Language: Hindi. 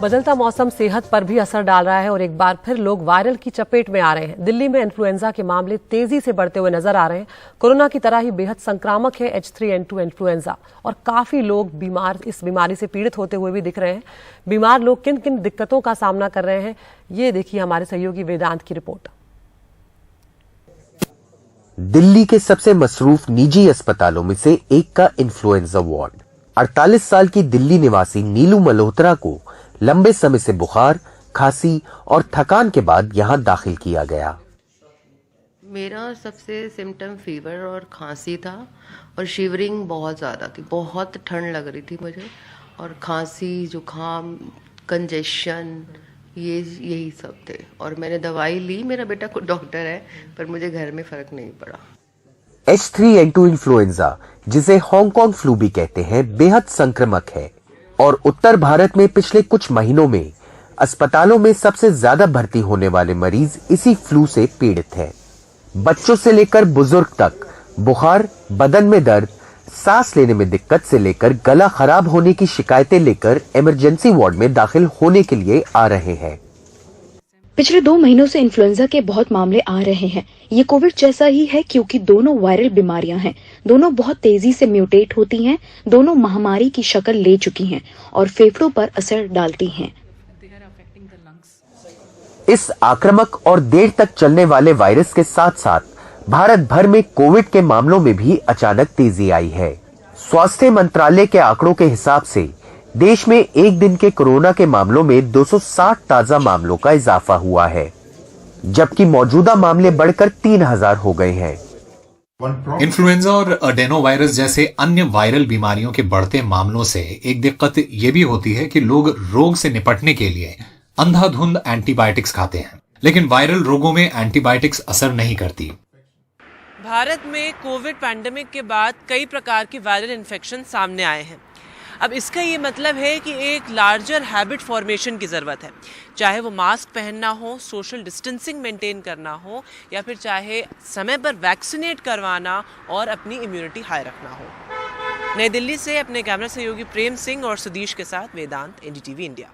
बदलता मौसम सेहत पर भी असर डाल रहा है और एक बार फिर लोग वायरल की चपेट में आ रहे हैं। दिल्ली में इन्फ्लुएंजा के मामले तेजी से बढ़ते हुए नजर आ रहे हैं। कोरोना की तरह ही बेहद संक्रामक है H3N2 इन्फ्लुएंजा और काफी लोग इस बीमारी से पीड़ित होते हुए भी दिख रहे हैं। बीमार लोग किन किन दिक्कतों का सामना कर रहे हैं, ये देखिए हमारे सहयोगी वेदांत की रिपोर्ट। दिल्ली के सबसे मसरूफ निजी अस्पतालों में से एक का इन्फ्लुएंजा वार्ड। 48 साल की दिल्ली निवासी नीलू मल्होत्रा को लंबे समय से बुखार, खांसी और थकान के बाद यहां दाखिल किया गया। मेरा सबसे सिम्टम फीवर और खांसी था और शिवरिंग बहुत ज़्यादा थी, बहुत ठंड लग रही थी मुझे और खांसी, जुकाम, कंजेशन यही सब थे और मैंने दवाई ली। मेरा बेटा को डॉक्टर है पर मुझे घर में फर्क नहीं पड़ा। H3N2 इन्फ्लुएंजा, जिसे हांगकांग फ्लू भी कहते हैं, बेहद संक्रामक है और उत्तर भारत में पिछले कुछ महीनों में अस्पतालों में सबसे ज्यादा भर्ती होने वाले मरीज इसी फ्लू से पीड़ित हैं। बच्चों से लेकर बुजुर्ग तक बुखार, बदन में दर्द, सांस लेने में दिक्कत से लेकर गला खराब होने की शिकायतें लेकर इमरजेंसी वार्ड में दाखिल होने के लिए आ रहे हैं। पिछले 2 महीनों से इन्फ्लुएंजा के बहुत मामले आ रहे हैं। ये कोविड जैसा ही है क्योंकि दोनों वायरल बीमारियां हैं। दोनों बहुत तेजी से म्यूटेट होती हैं, दोनों महामारी की शक्ल ले चुकी हैं और फेफड़ों पर असर डालती हैं। इस आक्रामक और देर तक चलने वाले वायरस के साथ साथ भारत भर में कोविड के मामलों में भी अचानक तेजी आई है। स्वास्थ्य मंत्रालय के आंकड़ों के हिसाब से देश में एक दिन के कोरोना के मामलों में 260 ताजा मामलों का इजाफा हुआ है, जबकि मौजूदा मामले बढ़कर 3000 हो गए हैं। इन्फ्लुएंजा और एडेनोवायरस जैसे अन्य वायरल बीमारियों के बढ़ते मामलों से एक दिक्कत ये भी होती है कि लोग रोग से निपटने के लिए अंधाधुंध एंटीबायोटिक्स खाते हैं, लेकिन वायरल रोगों में एंटीबायोटिक्स असर नहीं करती। भारत में कोविड पैंडेमिक के बाद कई प्रकार के वायरल इन्फेक्शन सामने आए हैं। अब इसका ये मतलब है कि एक लार्जर हैबिट फॉर्मेशन की ज़रूरत है, चाहे वो मास्क पहनना हो, सोशल डिस्टेंसिंग मेंटेन करना हो या फिर चाहे समय पर वैक्सीनेट करवाना और अपनी इम्यूनिटी हाई रखना हो। नई दिल्ली से अपने कैमरा सहयोगी प्रेम सिंह और सुदीश के साथ वेदांत, NDTV इंडिया।